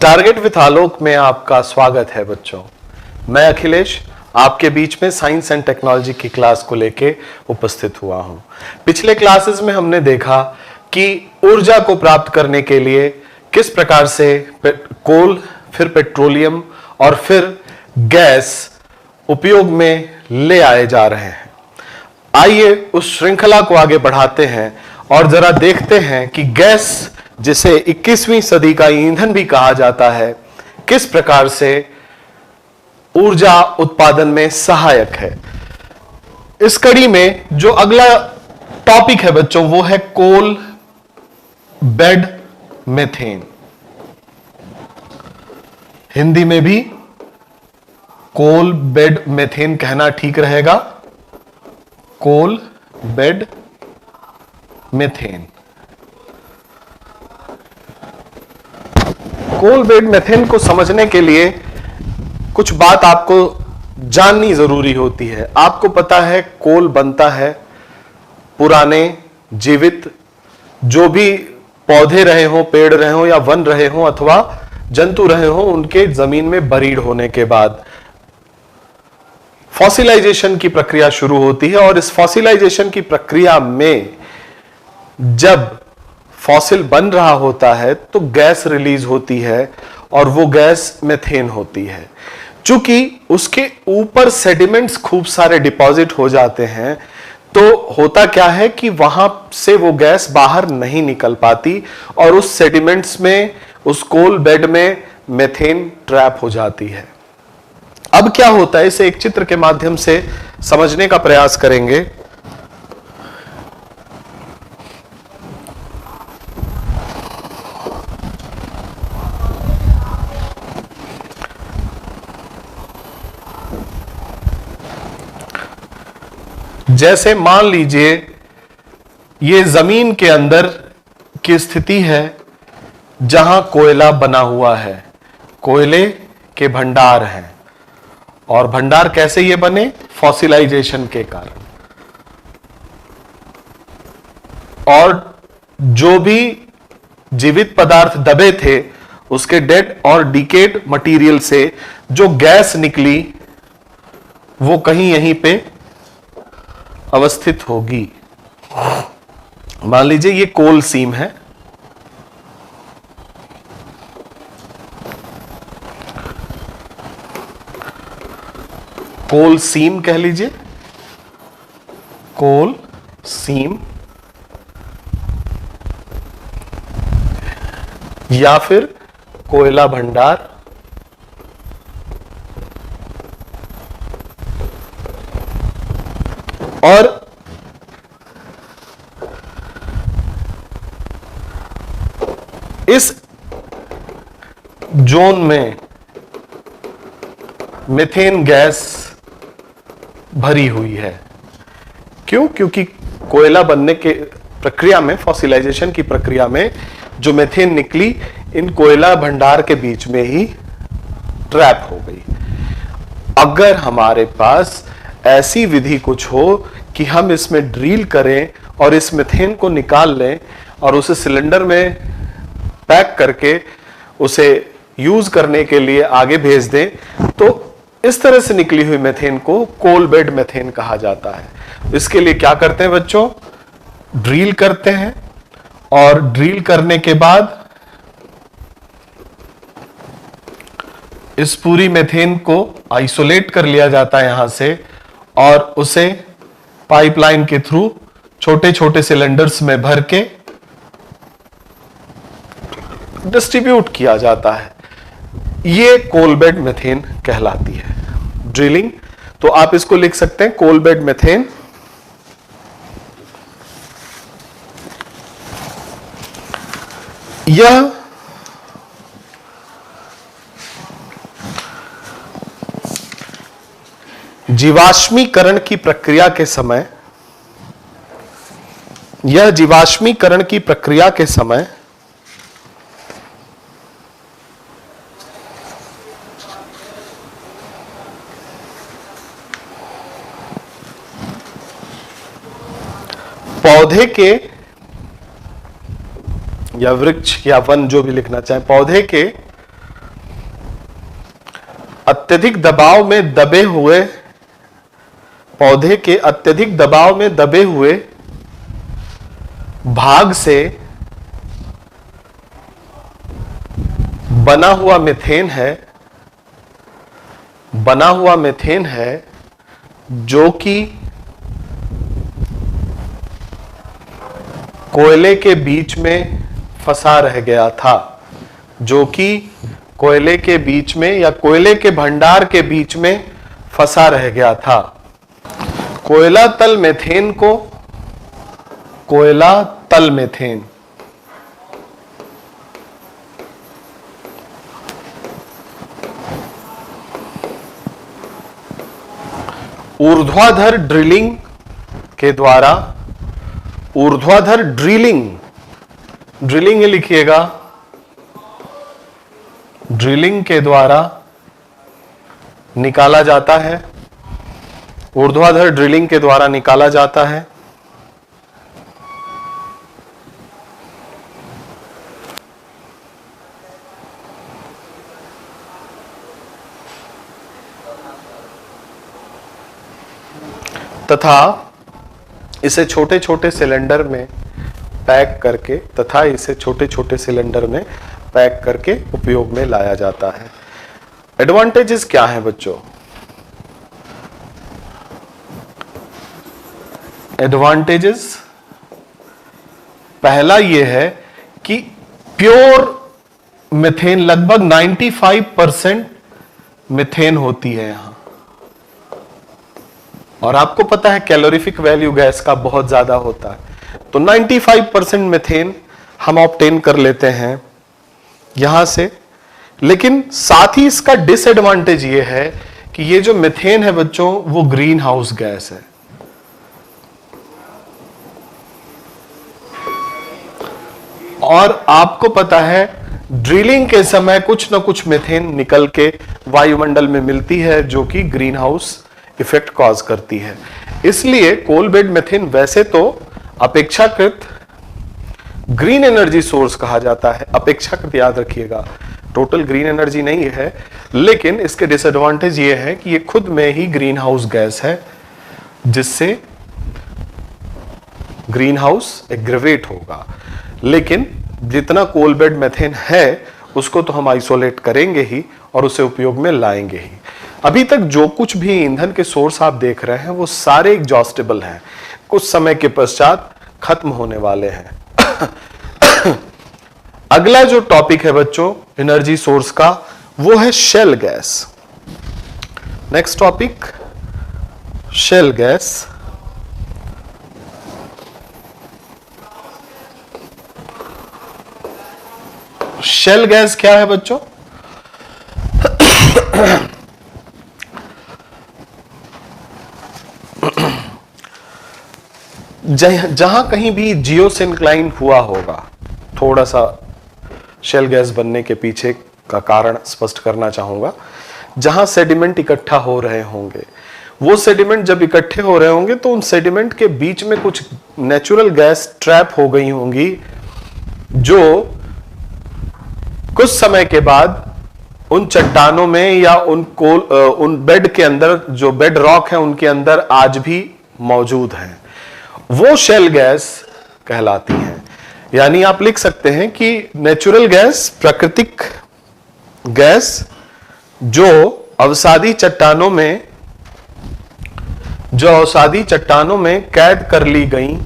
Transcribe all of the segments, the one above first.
Target with आलोक में आपका स्वागत है बच्चों। मैं अखिलेश आपके बीच में साइंस एंड टेक्नोलॉजी की क्लास को लेके उपस्थित हुआ हूं। पिछले क्लासेस में हमने देखा कि ऊर्जा को प्राप्त करने के लिए किस प्रकार से कोल, फिर पेट्रोलियम और फिर गैस उपयोग में ले आए जा रहे हैं। आइए उस श्रृंखला को आगे बढ़ाते हैं और जरा देखते हैं कि गैस, जिसे 21वीं सदी का ईंधन भी कहा जाता है, किस प्रकार से ऊर्जा उत्पादन में सहायक है। इस कड़ी में जो अगला टॉपिक है बच्चों, वो है कोल बेड मीथेन। हिंदी में भी कोल बेड मीथेन कहना ठीक रहेगा। Coal bed methane. Coal bed methane को समझने के लिए कुछ बात आपको जाननी जरूरी होती है। आपको पता है कोल बनता है पुराने जीवित जो भी पौधे रहे हों, पेड़ रहे हों या वन रहे हों अथवा जंतु रहे हों, उनके जमीन में बरीड होने के बाद फॉसिलाइजेशन की प्रक्रिया शुरू होती है। और इस फॉसिलाइजेशन की प्रक्रिया में जब फॉसिल बन रहा होता है तो गैस रिलीज होती है और वो गैस मीथेन होती है। चूंकि उसके ऊपर सेडिमेंट्स खूब सारे डिपॉजिट हो जाते हैं, तो होता क्या है कि वहां से वो गैस बाहर नहीं निकल पाती और उस सेडिमेंट्स में, उस कोल बेड में मीथेन ट्रैप हो जाती है। अब क्या होता है, इसे एक चित्र के माध्यम से समझने का प्रयास करेंगे। जैसे मान लीजिए ये जमीन के अंदर की स्थिति है जहां कोयला बना हुआ है, कोयले के भंडार हैं। और भंडार कैसे ये बने? फॉसिलाइजेशन के कारण। और जो भी जीवित पदार्थ दबे थे, उसके डेड और डिकेड मटेरियल से जो गैस निकली वो कहीं यहीं पे अवस्थित होगी। मान लीजिए ये कोल सीम है। कोल सीम कह लीजिए, कोल सीम, या फिर कोयला भंडार। और इस जोन में मीथेन गैस भरी हुई है। क्यों? क्योंकि कोयला बनने के प्रक्रिया में, फॉसिलाइजेशन की प्रक्रिया में जो मीथेन निकली, इन कोयला भंडार के बीच में ही ट्रैप हो गई। अगर हमारे पास ऐसी विधि कुछ हो कि हम इसमें ड्रिल करें और इस मीथेन को निकाल लें और उसे सिलेंडर में पैक करके उसे यूज करने के लिए आगे भेज दें, तो इस तरह से निकली हुई मीथेन को कोल बेड मीथेन कहा जाता है। इसके लिए क्या करते हैं बच्चों? ड्रिल करते हैं और ड्रिल करने के बाद इस पूरी मीथेन को आइसोलेट कर लिया जाता है यहां से, और उसे पाइपलाइन के थ्रू छोटे छोटे सिलेंडर्स में भर के डिस्ट्रीब्यूट किया जाता है। ये कोल बेड मीथेन कहलाती है। ड्रिलिंग, तो आप इसको लिख सकते हैं कोल बेड मीथेन। यह जीवाश्मीकरण की प्रक्रिया के समय, पौधे के या वृक्ष या वन, जो भी लिखना चाहे, पौधे के अत्यधिक दबाव में दबे हुए पौधे के अत्यधिक दबाव में दबे हुए भाग से बना हुआ मीथेन है जो कि कोयले के बीच में फंसा रह गया था, जो कि कोयले के बीच में या कोयले के भंडार के बीच में फंसा रह गया था। कोयला तल मीथेन ऊर्ध्वाधर ड्रिलिंग ही लिखिएगा, ड्रिलिंग के द्वारा निकाला जाता है, ऊर्ध्वाधर ड्रिलिंग के द्वारा निकाला जाता है। तथा इसे छोटे छोटे सिलेंडर में पैक करके उपयोग में लाया जाता है। एडवांटेजेस क्या है बच्चों? एडवांटेजेस पहला यह है कि प्योर मीथेन, लगभग 95% मीथेन होती है यहां, और आपको पता है कैलोरीफिक वैल्यू गैस का बहुत ज्यादा होता है, तो 95% मीथेन हम ऑब्टेन कर लेते हैं यहां से। लेकिन साथ ही इसका डिसएडवांटेज यह है कि ये जो मीथेन है बच्चों, वो ग्रीन हाउस गैस है। और आपको पता है ड्रिलिंग के समय कुछ ना कुछ मीथेन निकल के वायुमंडल में मिलती है, जो कि ग्रीन हाउस इफेक्ट कॉज करती है। इसलिए कोल बेड मीथेन वैसे तो अपेक्षाकृत ग्रीन एनर्जी सोर्स कहा जाता है, अपेक्षाकृत याद रखिएगा, टोटल ग्रीन एनर्जी नहीं है, लेकिन इसके डिसएडवांटेज ये है कि ये खुद में ही ग्रीन हाउस गैस है, जिससे ग्रीन हाउस एग्रेवेट होगा। लेकिन जितना कोल बेड मीथेन है उसको तो हम आइसोलेट करेंगे ही और उसे उपयोग में लाएंगे ही। अभी तक जो कुछ भी ईंधन के सोर्स आप देख रहे हैं वो सारे एग्जॉस्टेबल हैं, कुछ समय के पश्चात खत्म होने वाले हैं। अगला जो टॉपिक है बच्चों एनर्जी सोर्स का, वो है shell gas. Next topic shell gas. Shell gas क्या है बच्चों? जहां कहीं भी जियोसिंक्लाइन हुआ होगा, थोड़ा सा शेल गैस बनने के पीछे का कारण स्पष्ट करना चाहूंगा। जहां सेडिमेंट इकट्ठा हो रहे होंगे, वो सेडिमेंट जब इकट्ठे हो रहे होंगे तो उन सेडिमेंट के बीच में कुछ नेचुरल गैस ट्रैप हो गई होंगी, जो कुछ समय के बाद उन चट्टानों में या उन बेड के अंदर, जो बेड रॉक है उनके अंदर आज भी मौजूद हैं, वो शेल गैस कहलाती हैं। यानी आप लिख सकते हैं कि नेचुरल गैस, प्राकृतिक गैस जो अवसादी चट्टानों में कैद कर ली गई,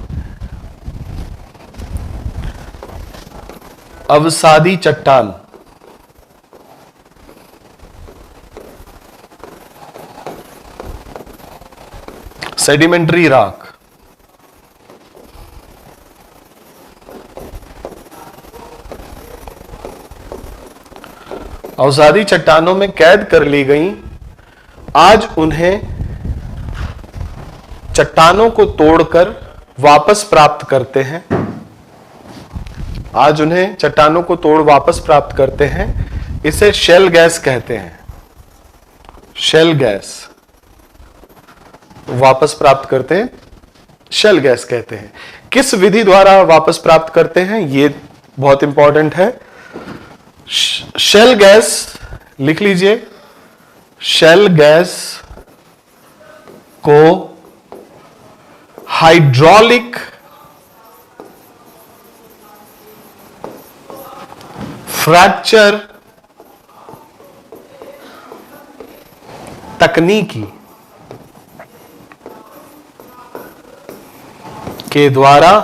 अवसादी चट्टान, सेडिमेंट्री रॉक, अवसादी चट्टानों में कैद कर ली गई, आज उन्हें चट्टानों को तोड़कर वापस प्राप्त करते हैं, आज उन्हें चट्टानों को तोड़ वापस प्राप्त करते हैं। इसे शेल गैस कहते हैं। शेल गैस वापस प्राप्त करते हैं, शेल गैस कहते हैं। किस विधि द्वारा वापस प्राप्त करते हैं, ये बहुत इंपॉर्टेंट है। शेल गैस लिख लीजिए, शेल गैस को हाइड्रोलिक फ्रैक्चर तकनीकी के द्वारा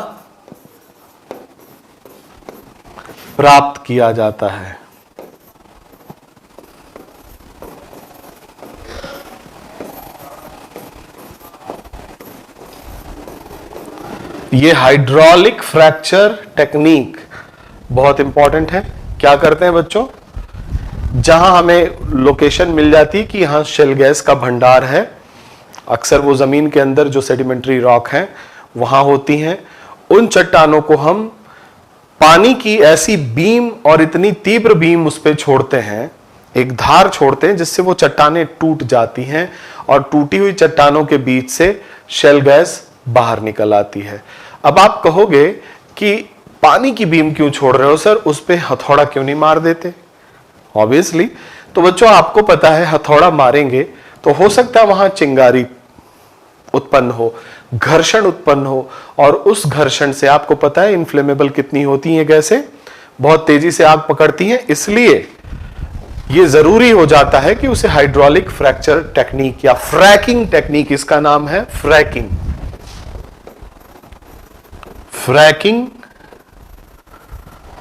प्राप्त किया जाता है। ये हाइड्रोलिक फ्रैक्चर टेक्निक बहुत इंपॉर्टेंट है। क्या करते हैं बच्चों, जहां हमें लोकेशन मिल जाती कि यहां शेल गैस का भंडार है, अक्सर वो जमीन के अंदर जो सेडिमेंट्री रॉक है वहां होती हैं, उन चट्टानों को हम पानी की ऐसी बीम और इतनी तीव्र बीम उस पर छोड़ते हैं, एक धार छोड़ते हैं, जिससे वो चट्टानें टूट जाती हैं और टूटी हुई चट्टानों के बीच से शेल गैस बाहर निकल आती है। अब आप कहोगे कि पानी की बीम क्यों छोड़ रहे हो सर, उस पे हथौड़ा क्यों नहीं मार देते? ऑब्वियसली, तो बच्चों आपको पता है हथौड़ा मारेंगे तो हो सकता है वहां चिंगारी उत्पन्न हो, घर्षण उत्पन्न हो, और उस घर्षण से आपको पता है इन्फ्लेमेबल कितनी होती हैं गैसें, बहुत तेजी से आग पकड़ती हैं। इसलिए यह जरूरी हो जाता है कि उसे हाइड्रोलिक फ्रैक्चर टेक्निक या फ्रैकिंग टेक्निक, इसका नाम है fracking, fracking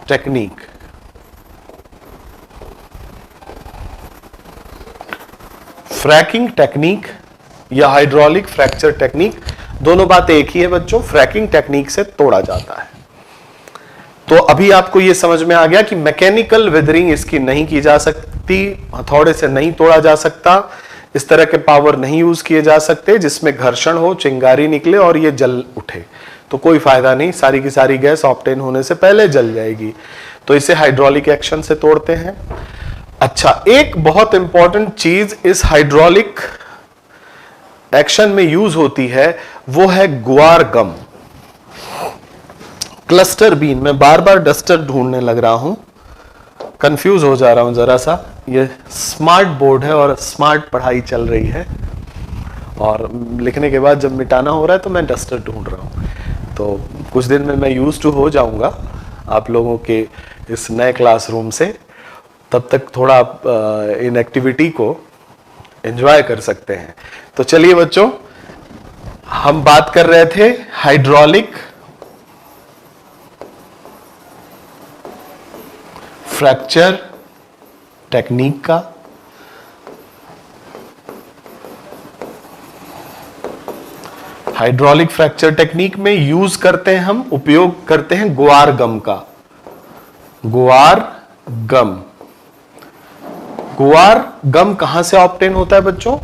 technique. Fracking technique या हाइड्रोलिक फ्रैक्चर टेक्निक, दोनों बातें एक ही है बच्चों। फ्रैकिंग टेक्निक से तोड़ा जाता है। तो अभी आपको यह समझ में आ गया कि मैकेनिकल वेदरिंग इसकी नहीं की जा सकती, हथौड़े से नहीं तोड़ा जा सकता, इस तरह के पावर नहीं यूज किए जा सकते जिसमें घर्षण हो, चिंगारी निकले और ये जल उठे, तो कोई फायदा नहीं, सारी की सारी गैस ऑब्टेन होने से पहले जल जाएगी। तो इसे हाइड्रोलिक एक्शन से तोड़ते हैं। अच्छा, एक बहुत इंपॉर्टेंट चीज इस हाइड्रोलिक एक्शन में यूज होती है, वो है गुआर गम, क्लस्टर बीन। मैं बार बार डस्टर ढूंढने लग रहा हूं, कंफ्यूज हो जा रहा हूं जरा सा। ये स्मार्ट बोर्ड है और स्मार्ट पढ़ाई चल रही है, और लिखने के बाद जब मिटाना हो रहा है तो मैं डस्टर ढूंढ रहा हूं। तो कुछ दिन में मैं यूज टू हो जाऊंगा आप लोगों के इस नए क्लासरूम से, तब तक थोड़ा आप इन एक्टिविटी को एंजॉय कर सकते हैं। तो चलिए बच्चों, हम बात कर रहे थे हाइड्रोलिक फ्रैक्चर टेक्निक का। हाइड्रोलिक फ्रैक्चर टेक्निक में यूज करते हैं, हम उपयोग करते हैं गुआर गम का। गुआर गम, गुआर गम कहां से ऑब्टेन होता है बच्चों?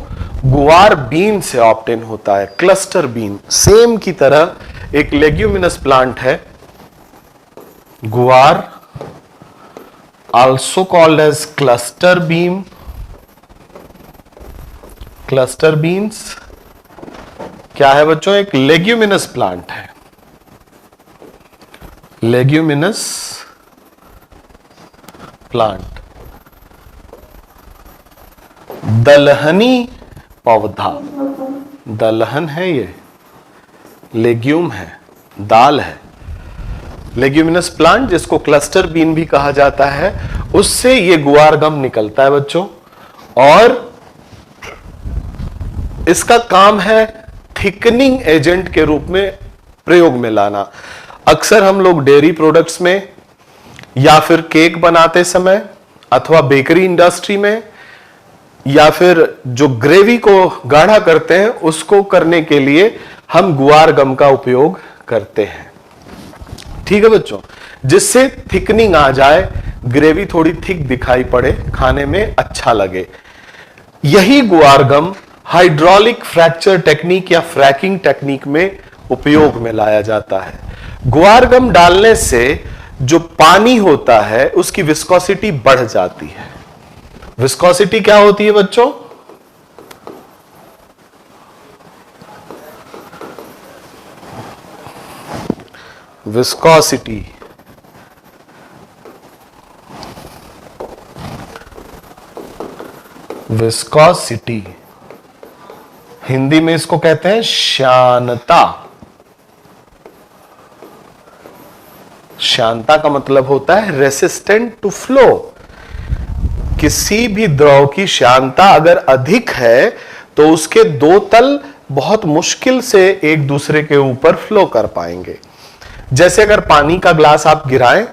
गुआर बीन से ऑब्टेन होता है, क्लस्टर बीन। सेम की तरह एक लेग्यूमिनस प्लांट है, गुआर, also called as cluster bean, cluster beans क्या है बच्चों? एक लेग्यूमिनस प्लांट है, लेग्यूमिनस प्लांट, दलहनी पौधा, दलहन है ये, लेग्यूम है, दाल है। लेग्यूमिनस प्लांट जिसको क्लस्टर बीन भी कहा जाता है, उससे ये गुआर गम निकलता है बच्चों, और इसका काम है थिकनिंग एजेंट के रूप में प्रयोग में लाना। अक्सर हम लोग डेयरी प्रोडक्ट्स में या फिर केक बनाते समय अथवा बेकरी इंडस्ट्री में या फिर जो ग्रेवी को गाढ़ा करते हैं उसको करने के लिए हम गुआर गम का उपयोग करते हैं। ठीक है बच्चों, जिससे थिकनिंग आ जाए, ग्रेवी थोड़ी थिक दिखाई पड़े, खाने में अच्छा लगे। यही गुआर गम हाइड्रोलिक फ्रैक्चर टेक्निक या फ्रैकिंग टेक्निक में उपयोग में लाया जाता है। गुआर गम डालने से जो पानी होता है उसकी विस्कोसिटी बढ़ जाती है। विस्कोसिटी क्या होती है बच्चों? विस्कोसिटी विस्कोसिटी, हिंदी में इसको कहते हैं श्यानता। श्यानता का मतलब होता है रेसिस्टेंट टू फ्लो। किसी भी द्रव की श्यानता अगर अधिक है तो उसके दो तल बहुत मुश्किल से एक दूसरे के ऊपर फ्लो कर पाएंगे। जैसे अगर पानी का ग्लास आप गिराएं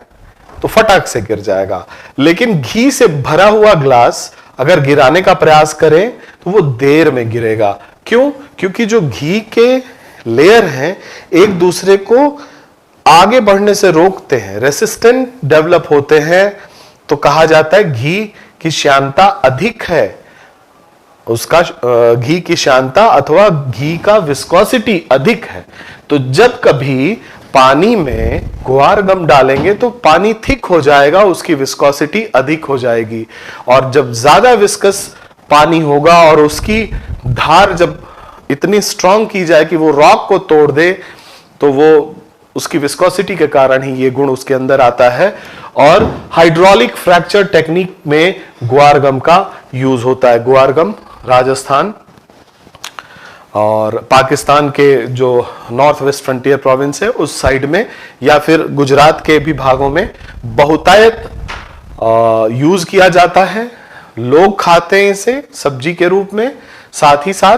तो फटाक से गिर जाएगा, लेकिन घी से भरा हुआ ग्लास अगर गिराने का प्रयास करें तो वो देर में गिरेगा। क्यों? क्योंकि जो घी के लेयर हैं एक दूसरे को आगे बढ़ने से रोकते हैं, रेसिस्टेंट डेवलप होते हैं। तो कहा जाता है घी की श्यानता अधिक है, उसका घी की श्यानता अथवा घी का विस्कोसिटी अधिक है। तो जब कभी पानी में गुआर गम डालेंगे तो पानी थिक हो जाएगा, उसकी विस्कोसिटी अधिक हो जाएगी। और जब ज्यादा विस्कस पानी होगा और उसकी धार जब इतनी स्ट्रांग की जाए कि वो रॉक को तोड़ दे, तो वो उसकी विस्कोसिटी के कारण ही ये गुण उसके अंदर आता है। और हाइड्रोलिक फ्रैक्चर टेक्निक में गुआर गम का यूज होता है। गुआर गम राजस्थान और पाकिस्तान के जो नॉर्थ वेस्ट फ्रंटियर प्रोविंस है उस साइड में, या फिर गुजरात के भी भागों में बहुतायत यूज किया जाता है। लोग खाते हैं इसे सब्जी के रूप में, साथ ही साथ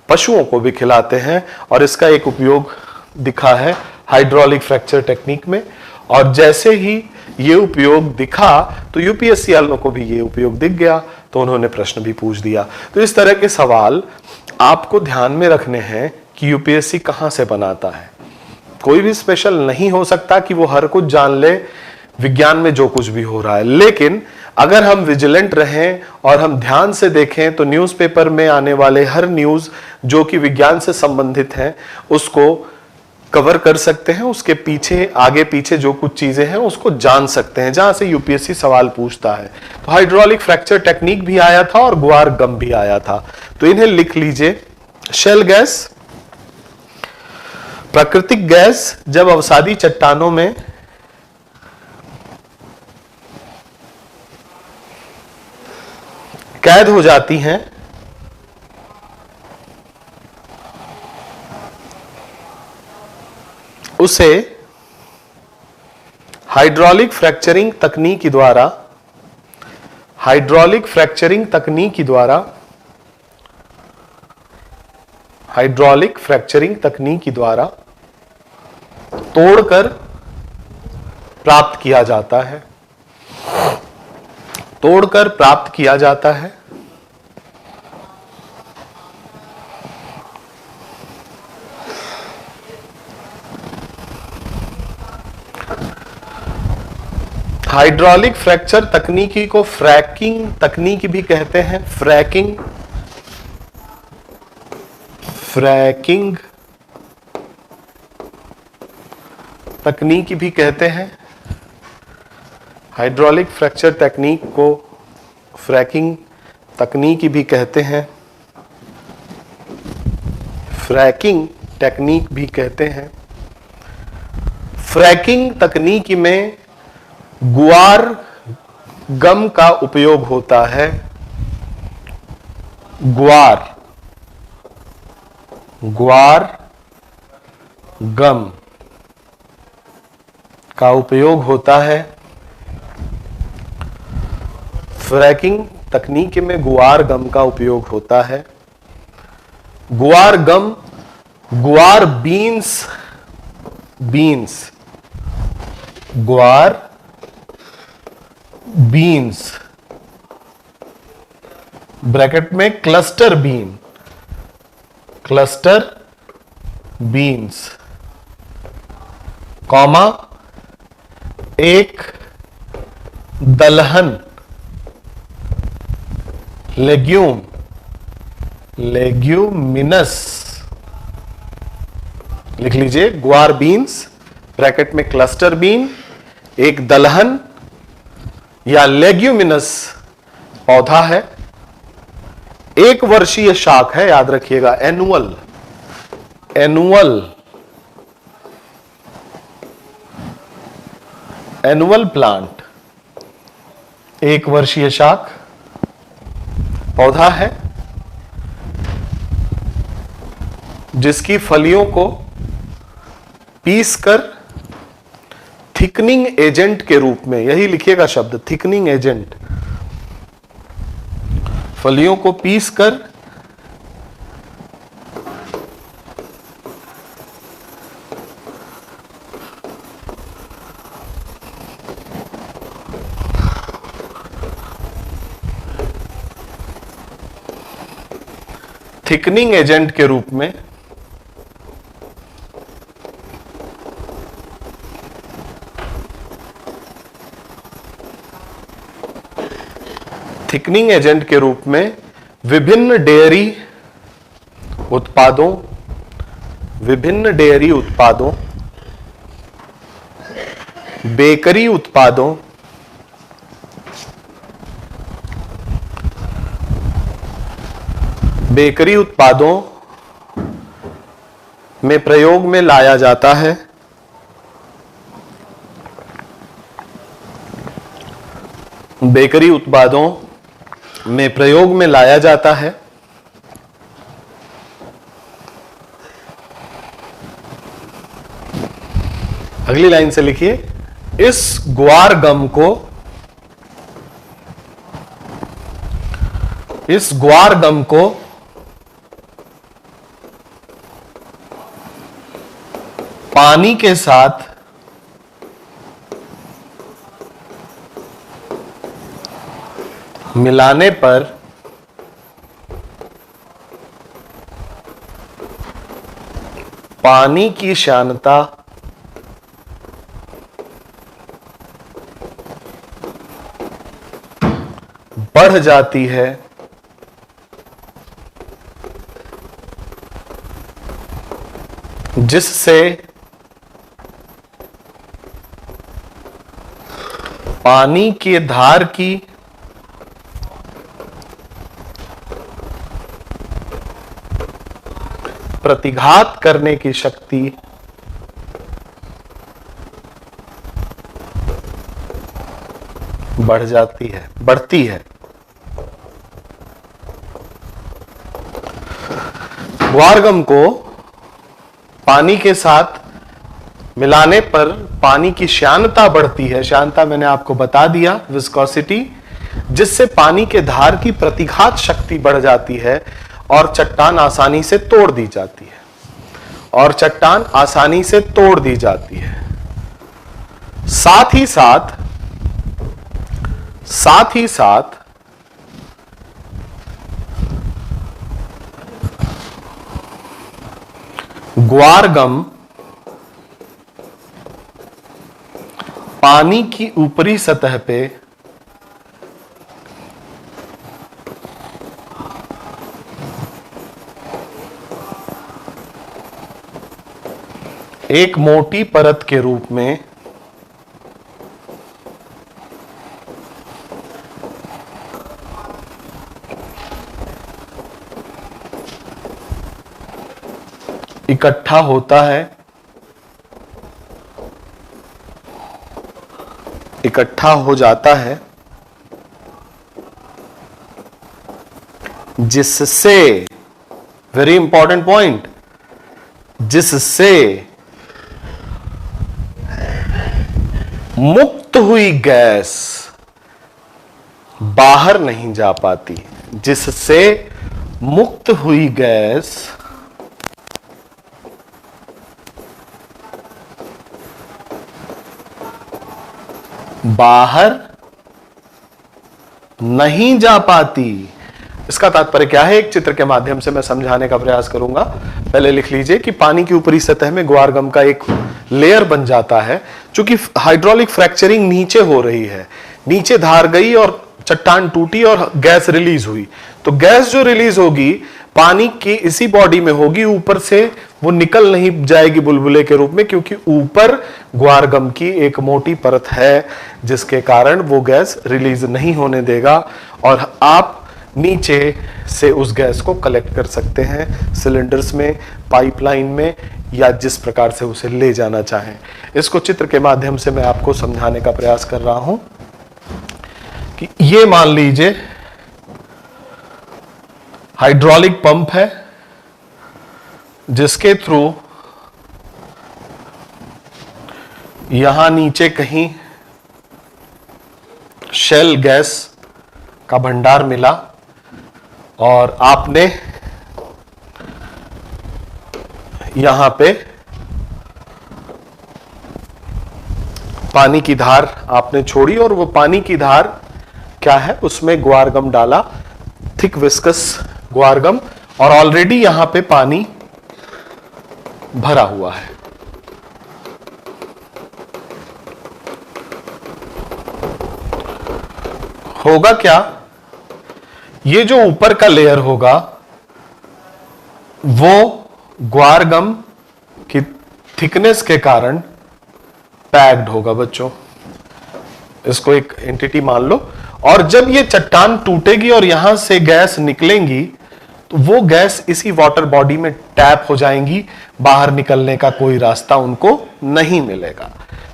पशुओं को भी खिलाते हैं। और इसका एक उपयोग दिखा है हाइड्रोलिक फ्रैक्चर टेक्निक में। और जैसे ही ये उपयोग दिखा तो यूपीएससी वालों को भी ये उपयोग दिख गया, तो उन्होंने प्रश्न भी पूछ दिया। तो इस तरह के सवाल आपको ध्यान में रखने हैं कि यूपीएससी कहां से बनाता है। कोई भी स्पेशल नहीं हो सकता कि वो हर कुछ जान ले विज्ञान में जो कुछ भी हो रहा है, लेकिन अगर हम विजिलेंट रहें और हम ध्यान से देखें तो न्यूज़पेपर में आने वाले हर न्यूज़ जो कि विज्ञान से संबंधित है उसको कवर कर सकते हैं। उसके पीछे आगे पीछे जो कुछ चीजें हैं उसको जान सकते हैं जहां से यूपीएससी सवाल पूछता है। तो हाइड्रोलिक फ्रैक्चर टेक्निक भी आया था और गुआर गम भी आया था, तो इन्हें लिख लीजिए। शेल गैस, प्राकृतिक गैस जब अवसादी चट्टानों में कैद हो जाती हैं उसे हाइड्रोलिक फ्रैक्चरिंग तकनीक द्वारा तोड़कर प्राप्त किया जाता है। हाइड्रोलिक फ्रैक्चर तकनीकी को फ्रैकिंग तकनीक भी कहते हैं। फ्रैकिंग तकनीक भी कहते हैं। हाइड्रोलिक फ्रैक्चर टेक्निक को फ्रैकिंग तकनीक भी कहते हैं। फ्रैकिंग टेक्निक भी कहते हैं। फ्रैकिंग तकनीक में गुआर गम का उपयोग होता है। गुआर गम का उपयोग होता है। फ्रैकिंग तकनीक में गुआर गम का उपयोग होता है। गुआर गम, गुआर बीन्स ब्रैकेट में क्लस्टर बीन्स कॉमा एक दलहन लेग्यूमिनस लिख लीजिए। गुआर बीन्स ब्रैकेट में क्लस्टर बीन एक दलहन या लेग्यूमिनस पौधा है, एक वर्षीय शाख है, याद रखिएगा। एनुअल प्लांट, एक वर्षीय शाख। पौधा है जिसकी फलियों को पीसकर थिकनिंग एजेंट के रूप में, यही लिखिएगा शब्द थिकनिंग एजेंट, फलियों को पीसकर थिकनिंग एजेंट के रूप में थिकनिंग एजेंट के रूप में विभिन्न डेयरी उत्पादों, बेकरी उत्पादों, में प्रयोग में लाया जाता है। बेकरी उत्पादों में प्रयोग में लाया जाता है। अगली लाइन से लिखिए, इस ग्वार गम को पानी के साथ मिलाने पर पानी की श्यानता बढ़ जाती है, जिससे पानी की धार की प्रतिघात करने की शक्ति बढ़ती है। ग्वारगम को पानी के साथ मिलाने पर पानी की श्यानता बढ़ती है। श्यानता मैंने आपको बता दिया, विस्कोसिटी, जिससे पानी के धार की प्रतिघात शक्ति बढ़ जाती है और चट्टान आसानी से तोड़ दी जाती है। साथ ही साथ ग्वारगम पानी की ऊपरी सतह पे एक मोटी परत के रूप में इकट्ठा हो जाता है, जिससे, वेरी इंपॉर्टेंट पॉइंट, जिससे मुक्त हुई गैस बाहर नहीं जा पाती, जिससे मुक्त हुई गैस बाहर नहीं जा पाती। इसका तात्पर्य क्या है, एक चित्र के माध्यम से मैं समझाने का प्रयास करूंगा। पहले लिख लीजिए कि पानी की ऊपरी सतह में ग्वारगम का एक लेयर बन जाता है। चूंकि हाइड्रोलिक फ्रैक्चरिंग नीचे हो रही है, नीचे धार गई और चट्टान टूटी और गैस रिलीज हुई, तो गैस जो रिलीज होगी पानी की इसी बॉडी में होगी, ऊपर से वो निकल नहीं जाएगी बुलबुले के रूप में, क्योंकि ऊपर ग्वारगम की एक मोटी परत है जिसके कारण वो गैस रिलीज नहीं होने देगा और आप नीचे से उस गैस को कलेक्ट कर सकते हैं सिलेंडर्स में, पाइपलाइन में, या जिस प्रकार से उसे ले जाना चाहें। इसको चित्र के माध्यम से मैं आपको समझाने का प्रयास कर रहा हूं कि ये मान लीजिए हाइड्रोलिक पंप है जिसके थ्रू यहां नीचे कहीं शेल गैस का भंडार मिला और आपने यहां पे पानी की धार आपने छोड़ी और वो पानी की धार क्या है, उसमें ग्वारगम डाला, थिक विस्कस ग्वारगम, और ऑलरेडी यहां पे पानी भरा हुआ है। होगा क्या, ये जो ऊपर का लेयर होगा वो ग्वारगम की थिकनेस के कारण पैक्ड होगा बच्चों, इसको एक एंटिटी मान लो। और जब ये चट्टान टूटेगी और यहां से गैस निकलेंगी तो वो गैस इसी वाटर बॉडी में टैप हो जाएंगी, बाहर निकलने का कोई रास्ता उनको नहीं मिलेगा।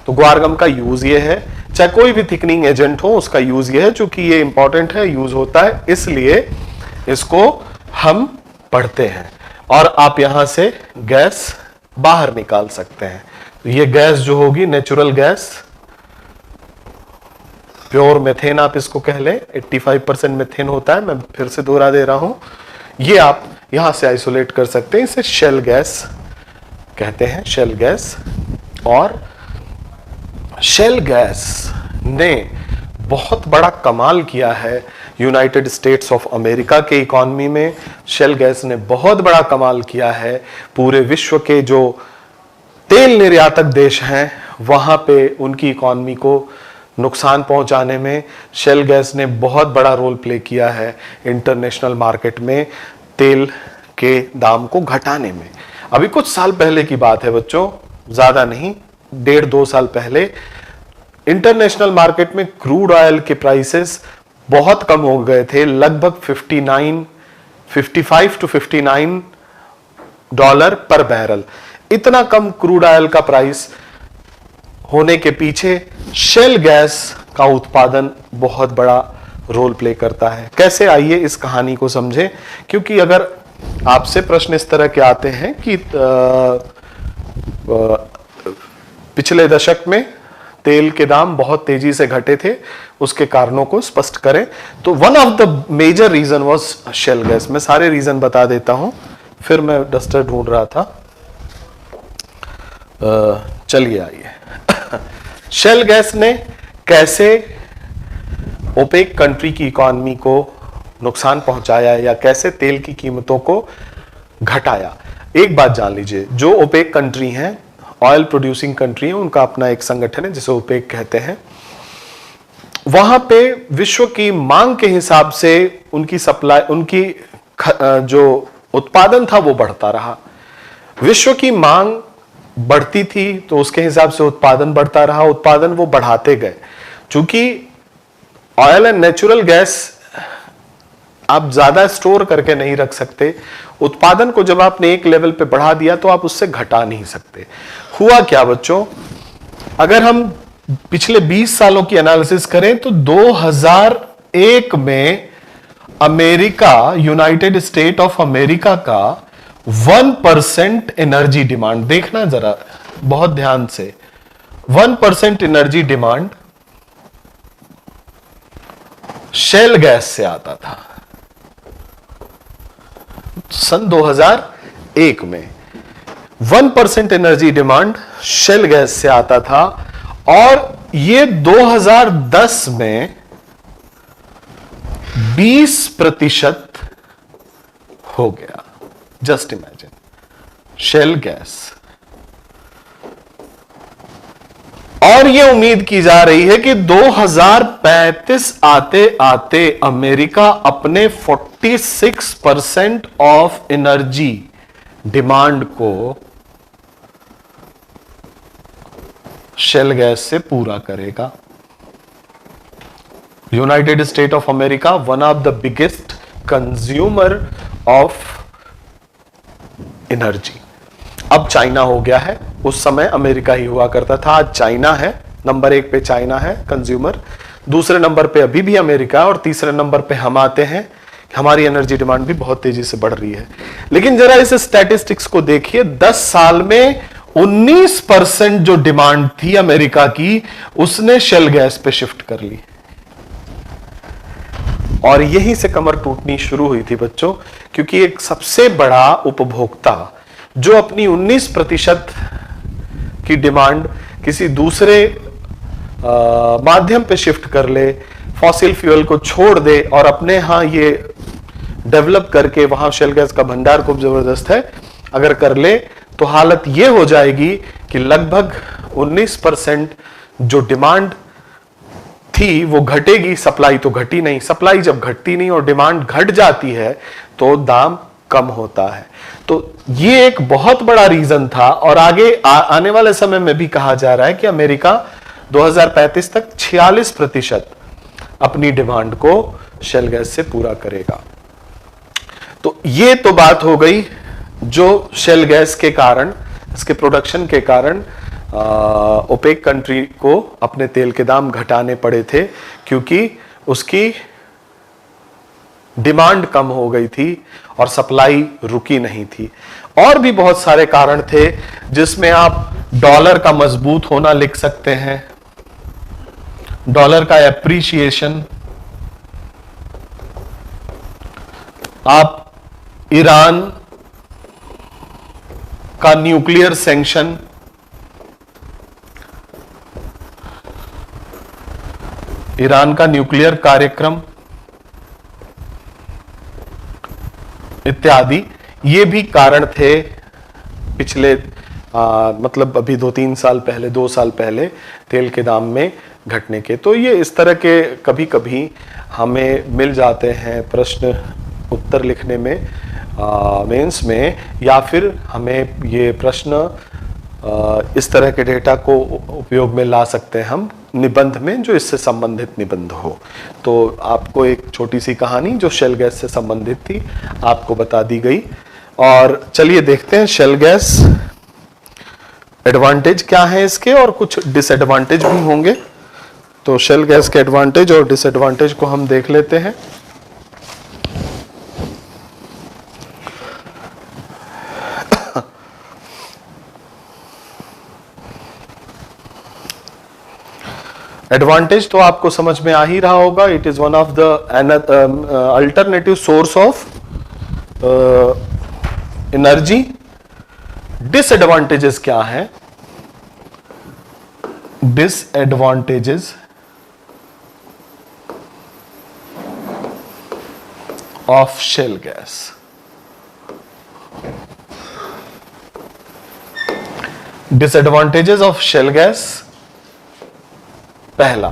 तो ग्वारगम का यूज ये है, चाहे कोई भी थिकनिंग एजेंट हो उसका यूज ये है, चूंकि ये इंपॉर्टेंट है, यूज होता है, इसलिए इसको हम पढ़ते हैं। और आप यहां से गैस बाहर निकाल सकते हैं। तो ये गैस जो होगी नेचुरल गैस, प्योर मेथेन आप इसको कह लें, 85% मेथेन होता है, मैं फिर से दोहरा दे रहा हूं। ये आप यहां से आइसोलेट कर सकते हैं, इसे शेल गैस कहते हैं, शेल गैस। और शेल गैस ने बहुत बड़ा कमाल किया है यूनाइटेड स्टेट्स ऑफ अमेरिका के इकॉनमी में। शेल गैस ने बहुत बड़ा कमाल किया है पूरे विश्व के जो तेल निर्यातक देश हैं वहां पे उनकी इकॉनमी को नुकसान पहुंचाने में शेल गैस ने बहुत बड़ा रोल प्ले किया है इंटरनेशनल मार्केट में तेल के दाम को घटाने में। अभी कुछ साल पहले की बात है बच्चों, ज्यादा नहीं, 1.5-2 साल पहले इंटरनेशनल मार्केट में क्रूड ऑयल के प्राइसेस बहुत कम हो गए थे, लगभग 55 to 59 डॉलर पर बैरल। इतना कम क्रूड ऑयल का प्राइस होने के पीछे शेल गैस का उत्पादन बहुत बड़ा रोल प्ले करता है। कैसे, आइए इस कहानी को समझें। क्योंकि अगर आपसे प्रश्न इस तरह के आते हैं कि पिछले दशक में तेल के दाम बहुत तेजी से घटे थे, उसके कारणों को स्पष्ट करें, तो one of the major reason was shale gas. मैं सारे रीजन बता देता हूं, फिर मैं डस्टर ढूंढ रहा था, चलिए आइए। शेल गैस ने कैसे ओपेक कंट्री की इकॉनमी को नुकसान पहुंचाया या कैसे तेल की कीमतों को घटाया। एक बात जान लीजिए, जो ओपेक कंट्री हैं, ऑयल प्रोड्यूसिंग कंट्री है, उनका अपना एक संगठन है जिसे ओपेक कहते हैं। वहां पे विश्व की मांग के हिसाब से उनकी सप्लाई, उनकी जो उत्पादन था वो बढ़ता रहा। विश्व की मांग बढ़ती थी तो उसके हिसाब से उत्पादन बढ़ता रहा, उत्पादन वो बढ़ाते गए। चूंकि ऑयल एंड नेचुरल गैस आप ज्यादा स्टोर करके नहीं रख सकते, उत्पादन को जब आपने एक लेवल पे बढ़ा दिया तो आप उससे घटा नहीं सकते। हुआ क्या बच्चों, अगर हम पिछले 20 सालों की एनालिसिस करें तो 2001 में America, United state of America का 1% एनर्जी डिमांड, देखना जरा बहुत ध्यान से, 1% एनर्जी डिमांड शेल गैस से आता था सन 2001 में। 1% एनर्जी डिमांड शेल गैस से आता था और ये 2010 में 20% हो गया। Just imagine, shell gas. और यह उम्मीद की जा रही है कि 2035 आते आते अमेरिका अपने 46% ऑफ एनर्जी डिमांड को शेल गैस से पूरा करेगा। United state of America one of the biggest consumer of energy. अब चाइना हो गया है, उस समय अमेरिका ही हुआ करता था, आज चाइना है, नंबर 1 पे चाइना है कंज्यूमर, दूसरे नंबर पे अभी भी अमेरिका, और तीसरे नंबर पे हम आते हैं हमारी एनर्जी डिमांड भी बहुत तेजी से बढ़ रही है। लेकिन जरा इस स्टैटिस्टिक्स को देखिए, 10 साल में 19% जो डिमांड थी अमेरिका की, उसने शेल गैस पे शिफ्ट कर ली। और यहीं से कमर टूटनी शुरू हुई थी बच्चों, क्योंकि एक सबसे बड़ा उपभोक्ता जो अपनी 19% की डिमांड किसी दूसरे माध्यम पे शिफ्ट कर ले, फॉसिल फ्यूल को छोड़ दे और अपने यहां ये डेवलप करके वहां शेल गैस का भंडार खूब जबरदस्त है अगर कर ले, तो हालत ये हो जाएगी कि लगभग 19% जो डिमांड थी वो घटेगी, सप्लाई तो घटी नहीं। सप्लाई जब घटती नहीं और डिमांड घट जाती है तो दाम कम होता है। तो ये एक बहुत बड़ा रीजन था, और आगे आने वाले समय में भी कहा जा रहा है कि अमेरिका 2035 तक 46% अपनी डिमांड को शेल गैस से पूरा करेगा। तो ये तो बात हो गई जो शेल गैस के कारण, इसके प्रोडक्शन के कारण ओपेक कंट्री को अपने तेल के दाम घटाने पड़े थे, क्योंकि उसकी डिमांड कम हो गई थी और सप्लाई रुकी नहीं थी। और भी बहुत सारे कारण थे, जिसमें आप डॉलर का मजबूत होना लिख सकते हैं, डॉलर का एप्रिसिएशन, आप ईरान का न्यूक्लियर सैंक्शन, ईरान का न्यूक्लियर कार्यक्रम इत्यादि, ये भी कारण थे पिछले मतलब अभी 2-3 साल पहले, 2 साल पहले तेल के दाम में घटने के। तो ये इस तरह के कभी कभी हमें मिल जाते हैं प्रश्न उत्तर लिखने में मेंस में, या फिर हमें ये प्रश्न इस तरह के डेटा को उपयोग में ला सकते हैं हम निबंध में, जो इससे संबंधित निबंध हो। तो आपको एक छोटी सी कहानी जो शेल गैस से संबंधित थी आपको बता दी गई। और चलिए देखते हैं शेल गैस एडवांटेज क्या है इसके, और कुछ डिसएडवांटेज भी होंगे। तो शेल गैस के एडवांटेज और डिसएडवांटेज को हम देख लेते हैं। एडवांटेज तो आपको समझ में आ ही रहा होगा, it is one of the alternative source of energy. Disadvantages क्या है? Disadvantages of shell gas. Disadvantages of shell gas. पहला,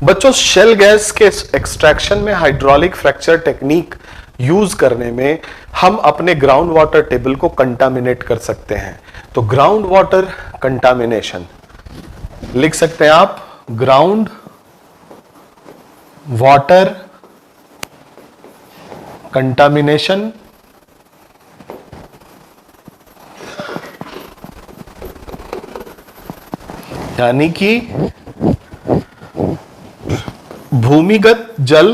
बच्चों शेल गैस के एक्सट्रैक्शन में हाइड्रोलिक फ्रैक्चर टेक्निक यूज करने में हम अपने ग्राउंड वाटर टेबल को कंटामिनेट कर सकते हैं। तो ग्राउंड वाटर कंटामिनेशन लिख सकते हैं आप, ग्राउंड वाटर कंटामिनेशन यानी कि भूमिगत जल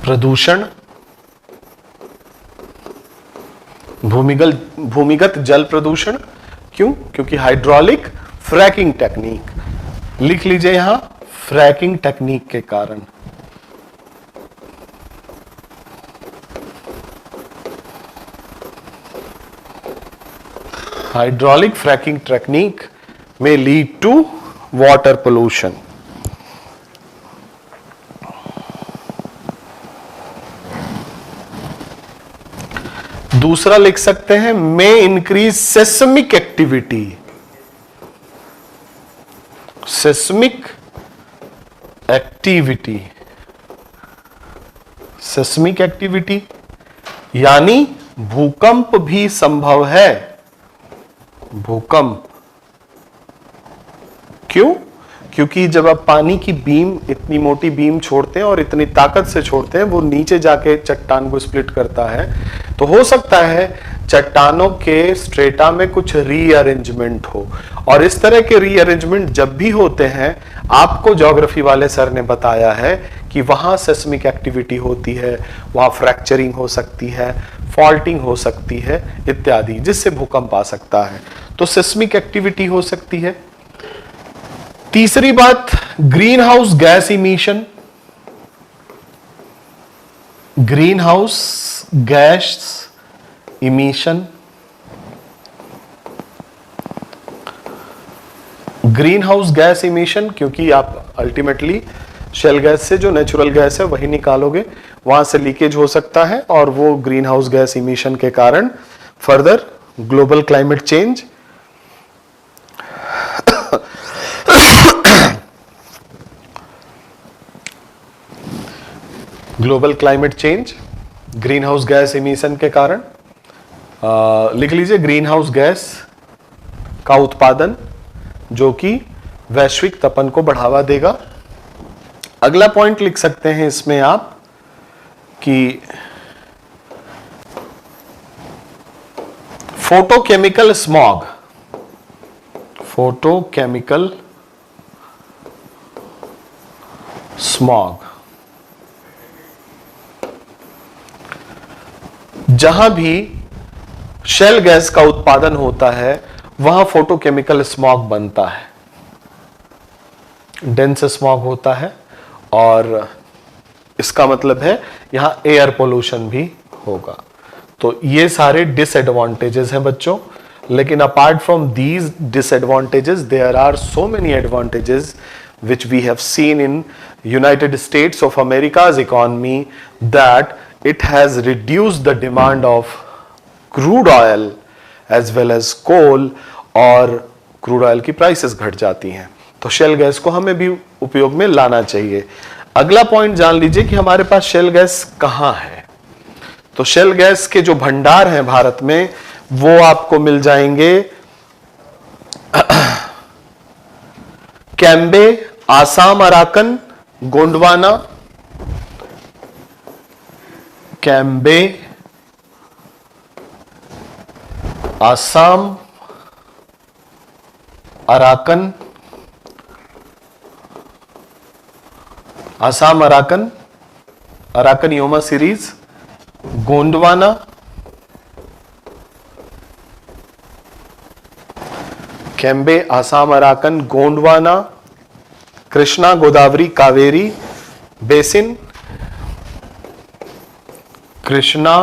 प्रदूषण, भूमिगत जल प्रदूषण। क्यों? क्योंकि हाइड्रोलिक फ्रैकिंग टेक्निक, लिख लीजिए यहां, फ्रैकिंग टेक्निक के कारण। Hydraulic fracking technique may lead to water pollution. दूसरा लिख सकते हैं, may increase seismic activity. seismic activity, seismic activity यानी भूकंप भी संभव है। भूकंप क्यों? क्योंकि जब आप पानी की बीम, इतनी मोटी बीम छोड़ते हैं और इतनी ताकत से छोड़ते हैं, वो नीचे जाके चट्टान को स्प्लिट करता है। तो हो सकता है चट्टानों के स्ट्रेटा में कुछ रीअरेंजमेंट हो, और इस तरह के रीअरेंजमेंट जब भी होते हैं, आपको ज्योग्राफी वाले सर ने बताया है कि वहां सेस्मिक एक्टिविटी होती है, वहां फ्रैक्चरिंग हो सकती है, फॉल्टिंग हो सकती है इत्यादि, जिससे भूकंप आ सकता है। तो सेस्मिक एक्टिविटी हो सकती है। तीसरी बात, green house gas emission. Green house gas emission, green house gas emission, क्योंकि आप अल्टीमेटली शेल गैस से जो नेचुरल गैस है वही निकालोगे, वहां से लीकेज हो सकता है, और वो ग्रीन हाउस गैस इमिशन के कारण further global climate change global climate change green house gas emission के कारण, लिख लीजिए ग्रीन हाउस गैस का उत्पादन जो कि वैश्विक तपन को बढ़ावा देगा। अगला पॉइंट लिख सकते हैं इसमें आप कि फोटोकेमिकल स्मॉग, फोटोकेमिकल स्मॉग, जहां भी शेल गैस का उत्पादन होता है वहां फोटोकेमिकल स्मॉग बनता है, डेंस स्मॉग होता है, और इसका मतलब है यहां एयर पोल्यूशन भी होगा। तो ये सारे डिसएडवांटेजेस हैं बच्चों, लेकिन apart from these disadvantages there are so many advantages which we have seen in United States of America's economy, that it has reduced the demand of crude oil as well as coal, और crude oil की prices घट जाती हैं। तो shell gas को हमें भी उपयोग में लाना चाहिए। अगला पॉइंट जान लीजिए कि हमारे पास शेल गैस कहां है। तो शेल गैस के जो भंडार हैं भारत में, वो आपको मिल जाएंगे Cambay, Assam, Arakan, Gondwana, Cambay, Assam, Arakan, Assam, Arakan, Arakan Yoma series, Gondwana, Cambay, Assam, Arakan, Gondwana, Krishna, Godavari, Kaveri basin, Krishna,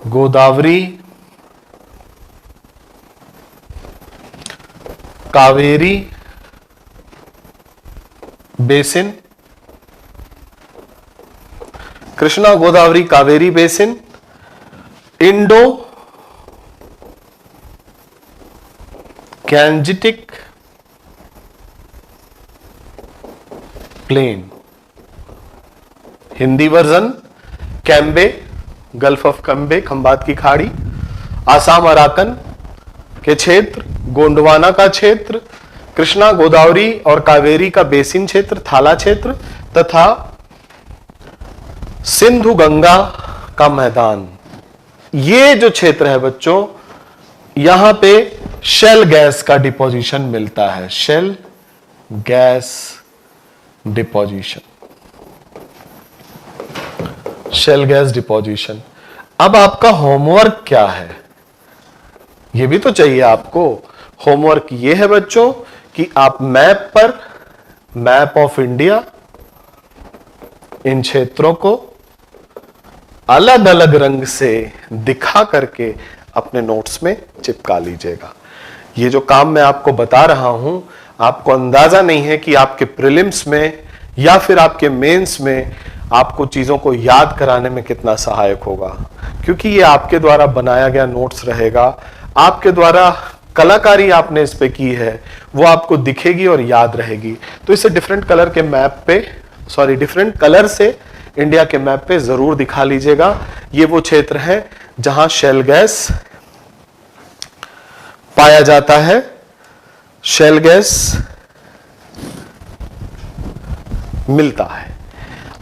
Godavari, Kaveri basin, Krishna, Godavari, Kaveri basin, Indo Gangetic plain, Hindi version Cambay, gulf of Cambay, Khambat की खाड़ी, आसाम, अराकन के क्षेत्र, गोंडवाना का क्षेत्र, कृष्णा, गोदावरी और कावेरी का बेसिन क्षेत्र, थाला क्षेत्र, तथा सिंधु गंगा का मैदान। ये जो क्षेत्र है बच्चों, यहां पे शेल गैस का डिपोजिशन मिलता है, shell gas deposition, shell gas deposition. अब आपका होमवर्क क्या है, ये भी तो चाहिए आपको। होमवर्क ये है बच्चों कि आप मैप पर, मैप ऑफ इंडिया, इन क्षेत्रों को अलग अलग रंग से दिखा करके अपने नोट्स में चिपका लीजिएगा। ये जो काम मैं आपको बता रहा हूं, आपको अंदाजा नहीं है कि आपके प्रीलिम्स में या फिर आपके मेंस में आपको चीजों को याद कराने में कितना सहायक होगा, क्योंकि ये आपके द्वारा बनाया गया नोट्स रहेगा, आपके द्वारा कलाकारी आपने इस पे की है, वो आपको दिखेगी और याद रहेगी। तो इसे डिफरेंट कलर के मैप पे, सॉरी डिफरेंट कलर से इंडिया के मैप पे जरूर दिखा लीजिएगा। ये वो क्षेत्र है जहां शेल गैस पाया जाता है, शेल गैस मिलता है।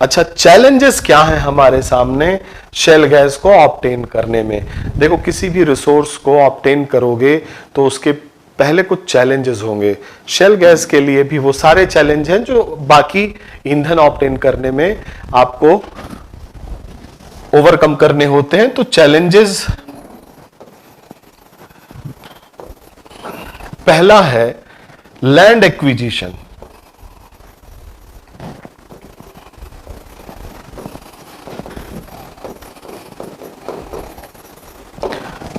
अच्छा, चैलेंजेस क्या हैं हमारे सामने शेल गैस को ऑब्टेन करने में? देखो, किसी भी रिसोर्स को ऑब्टेन करोगे तो उसके पहले कुछ चैलेंजेस होंगे। शेल गैस के लिए भी वो सारे चैलेंज हैं जो बाकी ईंधन ऑब्टेन करने में आपको ओवरकम करने होते हैं। तो चैलेंजेस, पहला है लैंड एक्विजिशन।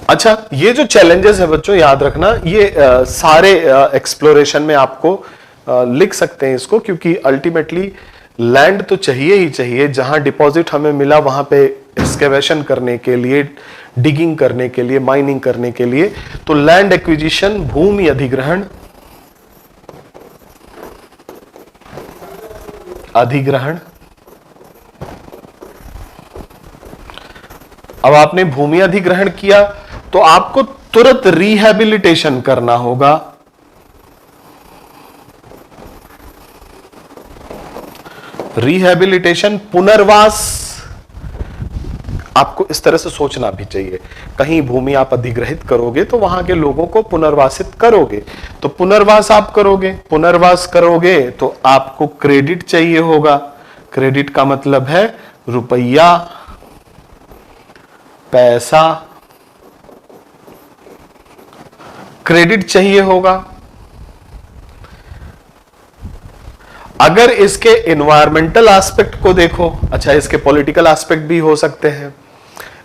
अच्छा, ये जो चैलेंजेस है बच्चों, याद रखना, ये सारे एक्सप्लोरेशन में आपको लिख सकते हैं इसको, क्योंकि अल्टीमेटली लैंड तो चाहिए ही चाहिए। जहां डिपॉजिट हमें मिला वहां पे एक्सकेवेशन करने के लिए, डिगिंग करने के लिए, माइनिंग करने के लिए, तो लैंड एक्विजिशन, भूमि अधिग्रहण, अब आपने भूमि अधिग्रहण किया तो आपको तुरंत रिहैबिलिटेशन करना होगा। रिहैबिलिटेशन, पुनर्वास, आपको इस तरह से सोचना भी चाहिए। कहीं भूमि आप अधिग्रहित करोगे तो वहां के लोगों को पुनर्वासित करोगे, तो पुनर्वास आप करोगे। पुनर्वास करोगे तो आपको क्रेडिट चाहिए होगा। क्रेडिट का मतलब है रुपया, पैसा, क्रेडिट चाहिए होगा। अगर इसके एनवायरमेंटल एस्पेक्ट को देखो, अच्छा इसके पॉलिटिकल एस्पेक्ट भी हो सकते हैं।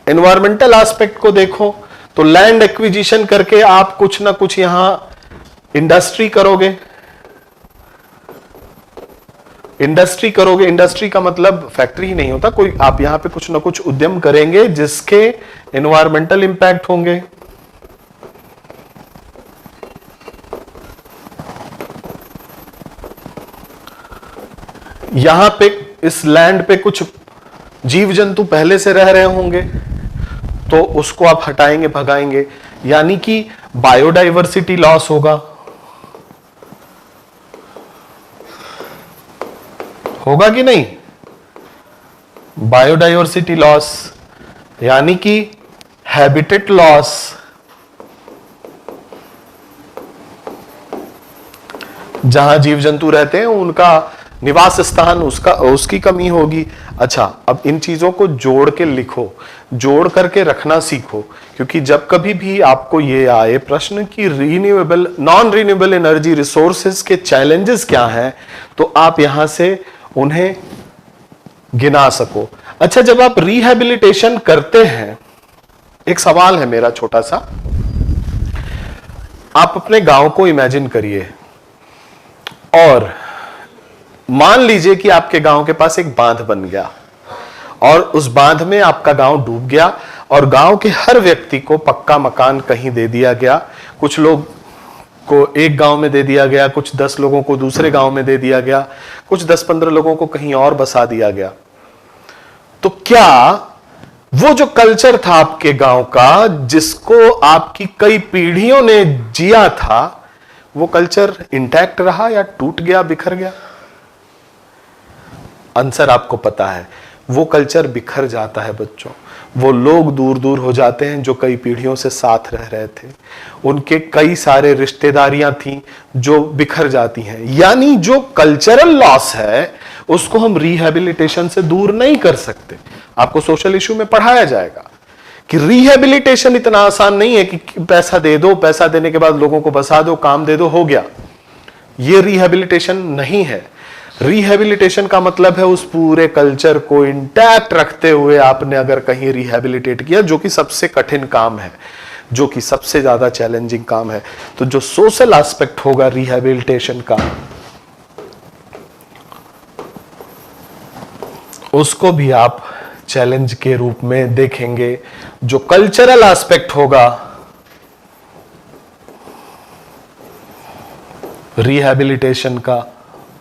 एनवायरमेंटल एस्पेक्ट को देखो तो लैंड एक्विजिशन करके आप कुछ ना कुछ यहां इंडस्ट्री करोगे। इंडस्ट्री का मतलब फैक्ट्री ही नहीं होता कोई, आप यहां पे कुछ ना कुछ उद्यम करेंगे जिसके एनवायरमेंटल इंपैक्ट होंगे। यहां पे इस लैंड पे कुछ जीव जंतु पहले से रह रहे होंगे तो उसको आप हटाएंगे, भगाएंगे, यानी कि बायोडाइवर्सिटी लॉस होगा कि नहीं? बायोडाइवर्सिटी लॉस यानी कि हैबिटेट लॉस, जहां जीव जंतु रहते हैं उनका निवास स्थान, उसकी कमी होगी। अच्छा, अब इन चीजों को जोड़ के लिखो, जोड़ करके रखना सीखो, क्योंकि जब कभी भी आपको ये आए प्रश्न कि renewable, non renewable energy resources के चैलेंजेस क्या हैं, तो आप यहां से उन्हें गिना सको। अच्छा, जब आप रिहैबिलिटेशन करते हैं, एक सवाल है मेरा छोटा सा, आप अपने गांव को इमेजिन करिए और मान लीजिए कि आपके गांव के पास एक बांध बन गया और उस बांध में आपका गांव डूब गया और गांव के हर व्यक्ति को पक्का मकान कहीं दे दिया गया। कुछ लोग को एक गांव में दे दिया गया, कुछ 10 लोगों को दूसरे गांव में दे दिया गया, कुछ 10-15 लोगों को कहीं और बसा दिया गया। तो क्या वो जो कल्चर था आपके गांव का, जिसको आपकी कई पीढ़ियों ने जिया था, वो कल्चर इंटैक्ट रहा या टूट गया, बिखर गया? आंसर आपको पता है, वो कल्चर बिखर जाता है बच्चों। वो लोग दूर दूर हो जाते हैं जो कई पीढ़ियों से साथ रह रहे थे, उनके कई सारे रिश्तेदारियां थी जो बिखर जाती हैं। यानी जो कल्चरल लॉस है उसको हम रिहैबिलिटेशन से दूर नहीं कर सकते। आपको सोशल इशू में पढ़ाया जाएगा कि रिहैबिलिटेशन इतना आसान नहीं है कि पैसा दे दो, पैसा देने के बाद लोगों को बसा दो, काम दे दो, हो गया। ये रिहैबिलिटेशन नहीं है। रिहैबिलिटेशन का मतलब है उस पूरे कल्चर को इंटैक्ट रखते हुए आपने अगर कहीं रिहैबिलिटेट किया, जो कि सबसे कठिन काम है, जो कि सबसे ज्यादा चैलेंजिंग काम है। तो जो सोशल एस्पेक्ट होगा रिहैबिलिटेशन का, उसको भी आप चैलेंज के रूप में देखेंगे। जो कल्चरल एस्पेक्ट होगा रिहैबिलिटेशन का,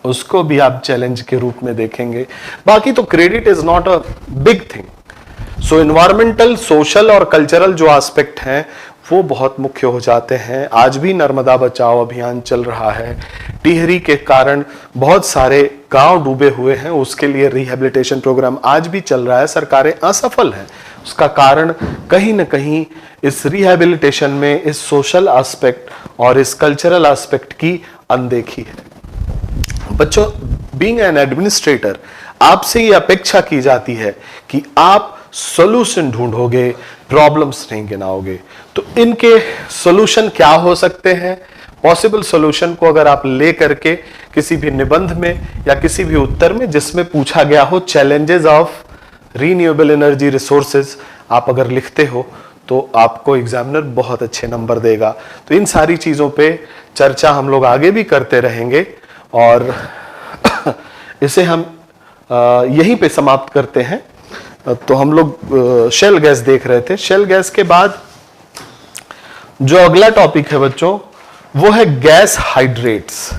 उसको भी आप चैलेंज के रूप में देखेंगे। बाकी तो credit is not a big thing. So environmental, social और कल्चरल जो एस्पेक्ट हैं वो बहुत मुख्य हो जाते हैं। आज भी नर्मदा बचाओ अभियान चल रहा है। टिहरी के कारण बहुत सारे गांव डूबे हुए हैं, उसके लिए रिहैबिलिटेशन प्रोग्राम आज भी चल रहा है, सरकारें असफल हैं। उसका कारण कहीं ना कहीं इस रिहैबिलिटेशन में इस सोशल एस्पेक्ट और इस कल्चरल एस्पेक्ट की अनदेखी है। बच्चों, बीइंग एन एडमिनिस्ट्रेटर, आपसे ये अपेक्षा की जाती है कि आप सॉल्यूशन ढूंढोगे, प्रॉब्लम्स नहीं गिनाओगे। तो इनके सॉल्यूशन क्या हो सकते हैं? पॉसिबल सॉल्यूशन को अगर आप ले करके किसी भी निबंध में या किसी भी उत्तर में जिसमें पूछा गया हो challenges of renewable energy resources, आप अगर लिखते हो तो आपको एग्जामिनर बहुत अच्छे नंबर देगा। तो इन सारी चीजों पे चर्चा हम लोग आगे भी करते रहेंगे और इसे हम यहीं पे समाप्त करते हैं। तो हम लोग शेल गैस देख रहे थे। शेल गैस के बाद जो अगला टॉपिक है बच्चों, वो है gas hydrates.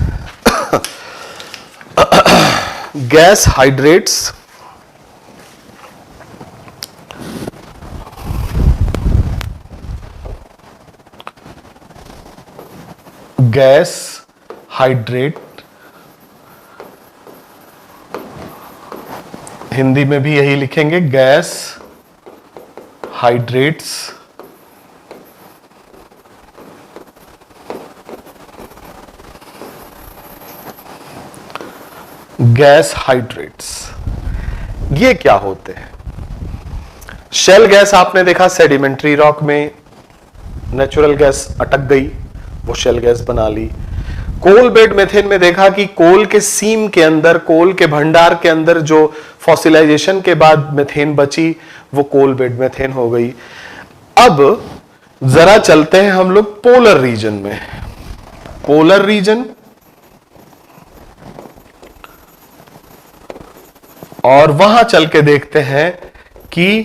Gas hydrates gas hydrate, Hindi में भी यही लिखेंगे, गैस हाइड्रेट्स। गैस हाइड्रेट्स ये क्या होते हैं? शेल गैस आपने देखा, सेडिमेंट्री रॉक में नेचुरल गैस अटक गई, वो शेल गैस बना ली। कोल बेड मेथेन में देखा कि कोल के सीम के अंदर, कोल के भंडार के अंदर जो फॉसिलाइजेशन के बाद मेथेन बची, वो कोल बेड मेथेन हो गई। अब जरा चलते हैं हम लोग पोलर रीजन में। पोलर रीजन और वहां चल के देखते हैं कि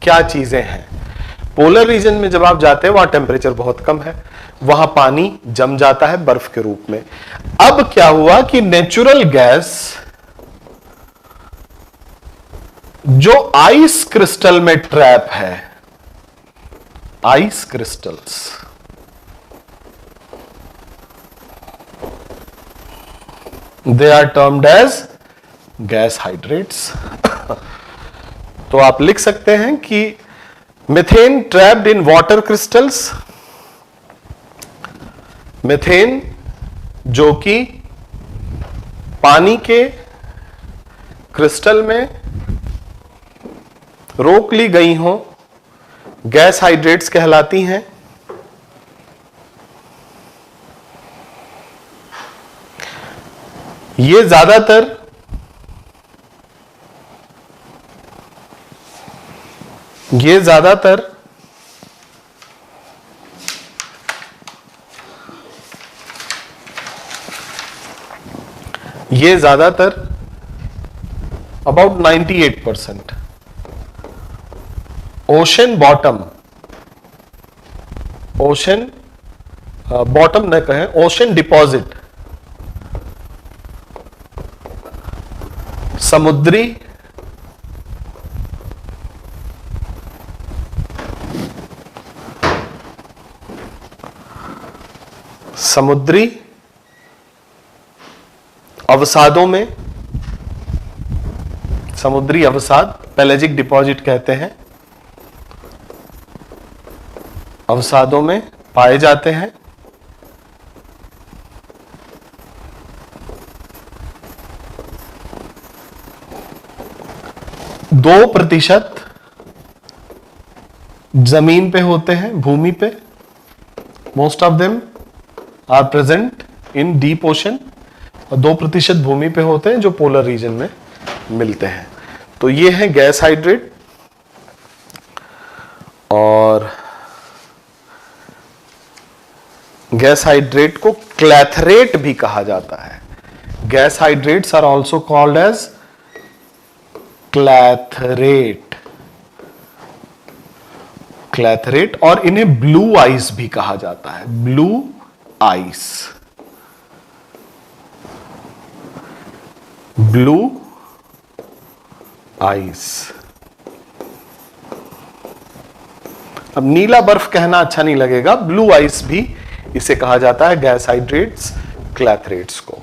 क्या चीजें हैं। पोलर रीजन में जब आप जाते हैं वहां टेम्परेचर बहुत कम है, वहां पानी जम जाता है बर्फ के रूप में। अब क्या हुआ कि नेचुरल गैस जो आइस क्रिस्टल में ट्रैप है, ice crystals, they are termed as gas hydrates. तो आप लिख सकते हैं कि methane trapped in water crystals, methane जो कि पानी के क्रिस्टल में रोक ली गई हो, गैस हाइड्रेट्स कहलाती हैं। ये ज्यादातर अबाउट 98% ओशन बॉटम न कहें, ओशन डिपॉजिट, समुद्री अवसादों में, समुद्री अवसाद पेलेजिक डिपॉजिट कहते हैं, अवसादों में पाए जाते हैं। दो प्रतिशत जमीन पे होते हैं, भूमि पे। Most of them are present in deep ocean, और 2% भूमि पे होते हैं जो पोलर रीजन में मिलते हैं। तो ये है गैस हाइड्रेट। और गैस हाइड्रेट को क्लैथरेट भी कहा जाता है। Gas hydrates are also called as clathrate, और इन्हें ब्लू आइस भी कहा जाता है, ब्लू आइस, ब्लू आइस। अब नीला बर्फ कहना अच्छा नहीं लगेगा, ब्लू आइस भी इसे कहा जाता है, गैस हाइड्रेट्स, क्लैथरेट्स को।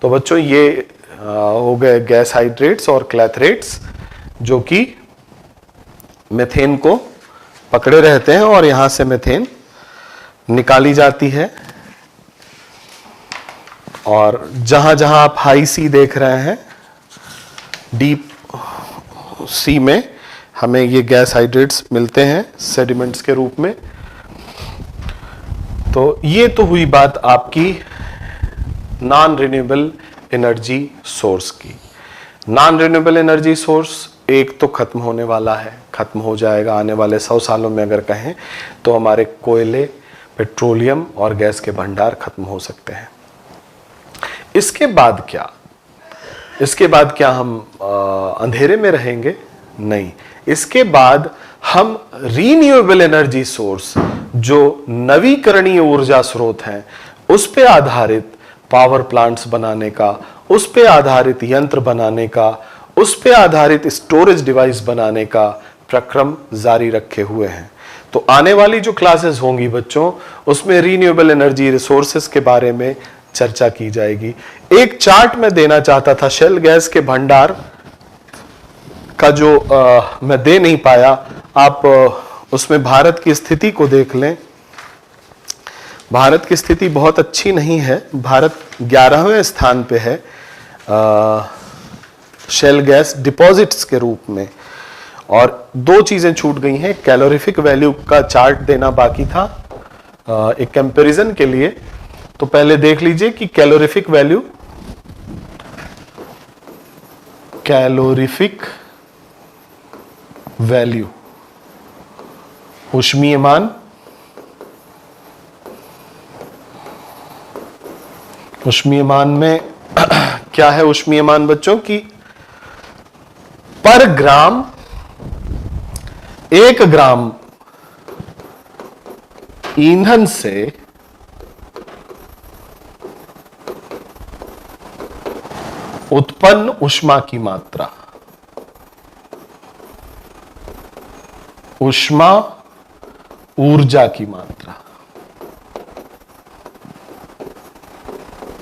तो बच्चों ये हो गए गैस हाइड्रेट्स और क्लैथरेट्स जो कि मीथेन को पकड़े रहते हैं और यहां से मीथेन निकाली जाती है। और जहां जहां आप हाई सी देख रहे हैं, डीप सी में हमें ये गैस हाइड्रेट्स मिलते हैं सेडिमेंट्स के रूप में। तो ये तो हुई बात आपकी नॉन रिन्यूएबल एनर्जी सोर्स की। नॉन रिन्यूएबल एनर्जी सोर्स एक तो खत्म होने वाला है, खत्म हो जाएगा आने वाले 100 सालों में। अगर कहें तो हमारे कोयले, पेट्रोलियम और गैस के भंडार खत्म हो सकते हैं। इसके बाद क्या? इसके बाद क्या हम अंधेरे में रहेंगे? नहीं। इसके बाद हम रीन्यूएबल एनर्जी सोर्स, जो नवीकरणीय ऊर्जा स्रोत हैं, उस पे आधारित पावर प्लांट्स बनाने का, उस पे आधारित यंत्र बनाने का, उस पे आधारित स्टोरेज डिवाइस बनाने का प्रक्रम जारी रखे हुए हैं। तो आने वाली जो क्लासेस होंगी बच्चों, उसमें रीन्यूएबल एनर्जी रिसोर्सेस के बारे में चर्चा की जाएगी। एक चार्ट मैं देना चाहता था शेल गैस के भंडार का, जो मैं दे नहीं पाया। आप उसमें भारत की स्थिति को देख लें। भारत की स्थिति बहुत अच्छी नहीं है। भारत 11वें स्थान पे है शेल गैस डिपॉजिट्स के रूप में। और दो चीजें छूट गई हैं। कैलोरीफिक वैल्यू का चार्ट देना बाकी था एक कंपैरिजन के लिए। तो पहले देख लीजिए कि कैलोरीफिक वैल्यू, कैलोरीफिक वैल्यू, ऊष्मीयमान, ऊष्मीयमान में क्या है ऊष्मीयमान बच्चों की? पर ग्राम, 1 ग्राम ईंधन से उत्पन्न ऊष्मा की मात्रा, ऊष्मा ऊर्जा की मात्रा,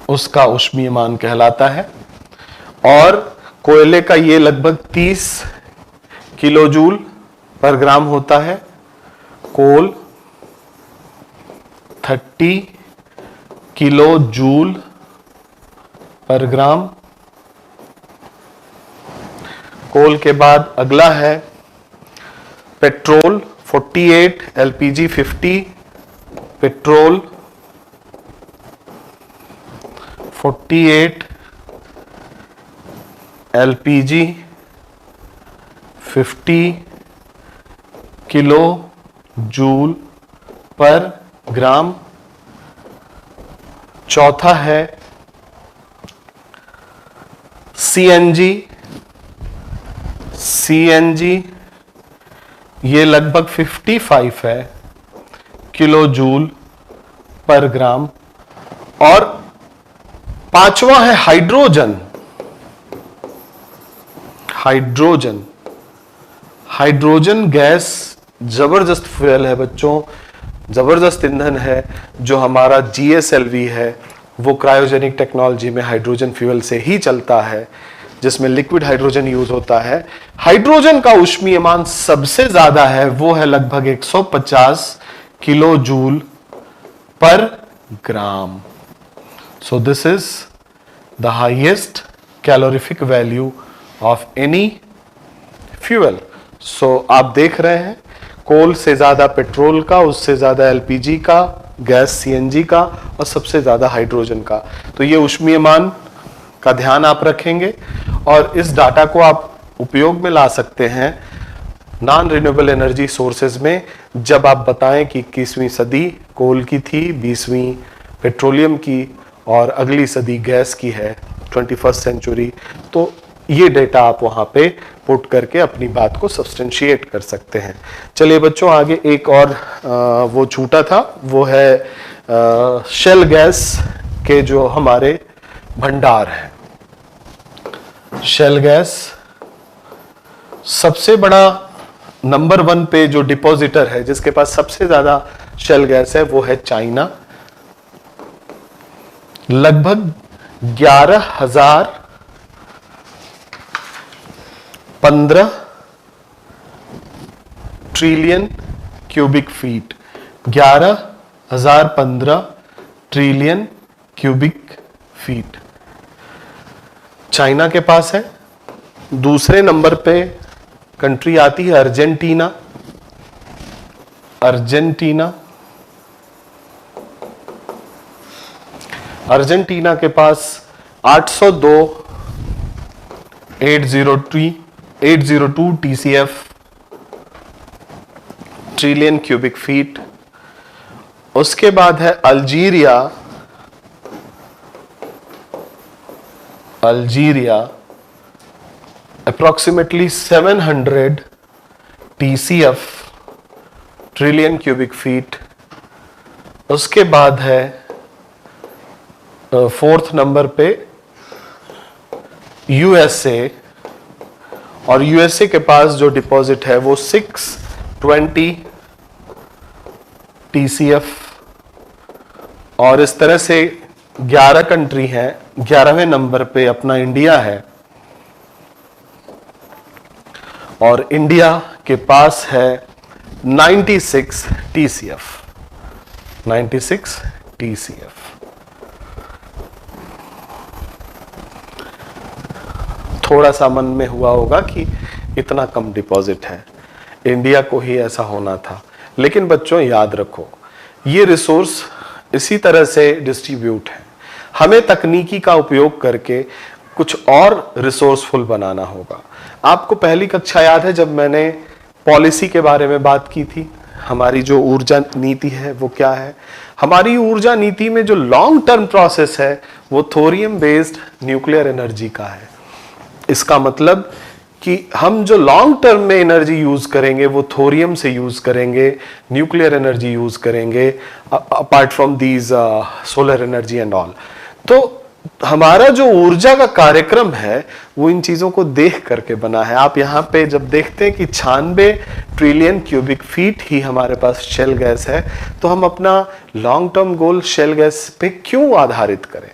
उसका ऊष्मीयमान कहलाता है। और कोयले का ये लगभग 30 किलो जूल पर ग्राम होता है। कोल 30 किलो जूल पर ग्राम। कोल के बाद अगला है petrol 48, LPG 50, petrol 48, LPG 50 kilo joule per gram. चौथा है सीएनजी। सीएनजी ये लगभग 55 है किलो जूल पर ग्राम। और पांचवा है हाइड्रोजन। हाइड्रोजन, हाइड्रोजन गैस जबरदस्त फ्यूल है बच्चों, जबरदस्त ईंधन है। जो हमारा जीएसएलवी है वो क्रायोजेनिक टेक्नोलॉजी में हाइड्रोजन फ्यूल से ही चलता है, जिसमें लिक्विड हाइड्रोजन यूज होता है। हाइड्रोजन का ऊष्मीयमान सबसे ज्यादा है, वो है लगभग 150 kilo joule per gram. So this is the highest calorific value of any fuel. So आप देख रहे हैं कोल से ज्यादा पेट्रोल का, उससे ज्यादा एलपीजी का, गैस सीएनजी का, और सबसे ज्यादा हाइड्रोजन का। तो ये ऊष्मीयमान का ध्यान आप रखेंगे और इस डाटा को आप उपयोग में ला सकते हैं नॉन रिन्यूएबल एनर्जी सोर्सेज में। जब आप बताएं कि 21वीं सदी कोल की थी, 20वीं पेट्रोलियम की, और अगली सदी गैस की है, 21st सेंचुरी, तो ये डेटा आप वहां पे पुट करके अपनी बात को सब्सटेंशिएट कर सकते हैं। चलिए बच्चों आगे एक और वो छूटा था, वो है शेल गैस के जो हमारे भंडार हैं। शेल गैस सबसे बड़ा नंबर 1 पे जो डिपॉजिटर है, जिसके पास सबसे ज्यादा शेल गैस है, वो है चाइना। लगभग 11,015 trillion cubic feet. 11,015 trillion cubic feet China के पास है। दूसरे नंबर पे कंट्री आती है अर्जेंटीना। अर्जेंटीना के पास 802 TCF ट्रिलियन क्यूबिक फीट। उसके बाद है Algeria. Approximately 700 TCF trillion cubic feet. उसके बाद है 4th नंबर पे यूएसए, और यूएसए के पास जो डिपॉजिट है वो 620 TCF। और इस तरह से 11 कंट्री हैं। 11वें नंबर पे अपना इंडिया है, और इंडिया के पास है 96 TCF। थोड़ा सा मन में हुआ होगा कि इतना कम डिपॉजिट है, इंडिया को ही ऐसा होना था। लेकिन बच्चों याद रखो, ये रिसोर्स इसी तरह से डिस्ट्रीब्यूट है। हमें तकनीकी का उपयोग करके कुछ और रिसोर्सफुल बनाना होगा। आपको पहली कक्षा याद है जब मैंने पॉलिसी के बारे में बात की थी? हमारी जो ऊर्जा नीति है वो क्या है? हमारी ऊर्जा नीति में जो लॉन्ग टर्म प्रोसेस है वो थोरियम बेस्ड न्यूक्लियर एनर्जी का है। इसका मतलब कि हम जो लॉन्ग टर्म में एनर्जी यूज करेंगे वो थोरियम से यूज करेंगे, न्यूक्लियर एनर्जी यूज करेंगे, apart from these solar energy and all. तो हमारा जो ऊर्जा का कार्यक्रम है वो इन चीजों को देख करके बना है। आप यहाँ पे जब देखते हैं कि 96 ट्रिलियन क्यूबिक फीट ही हमारे पास शेल गैस है, तो हम अपना long term goal shell gas पे क्यों आधारित करें?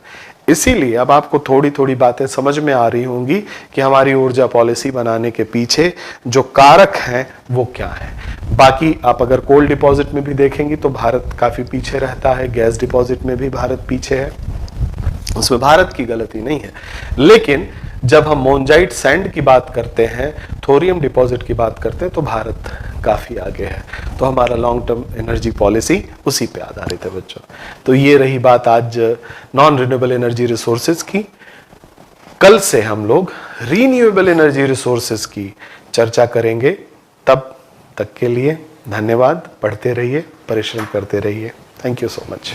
इसीलिए अब आपको थोड़ी थोड़ी बातें समझ में आ रही होंगी कि हमारी ऊर्जा पॉलिसी बनाने के पीछे जो कारक हैं वो क्या है। बाकी आप अगर कोल डिपॉजिट में भी देखेंगी तो भारत काफी पीछे रहता है, गैस डिपॉजिट में भी भारत पीछे है, उसमें भारत की गलती नहीं है। लेकिन जब हम मोनजाइट सैंड की बात करते हैं, थोरियम डिपॉजिट की बात करते हैं, तो भारत काफी आगे है। तो हमारा लॉन्ग टर्म एनर्जी पॉलिसी उसी पे आधारित है बच्चों। तो ये रही बात आज नॉन रिन्यूएबल एनर्जी रिसोर्सेज की। कल से हम लोग रीन्यूएबल एनर्जी रिसोर्सेज की चर्चा करेंगे। तब तक के लिए धन्यवाद। पढ़ते रहिए, परिश्रम करते रहिए। Thank you so much.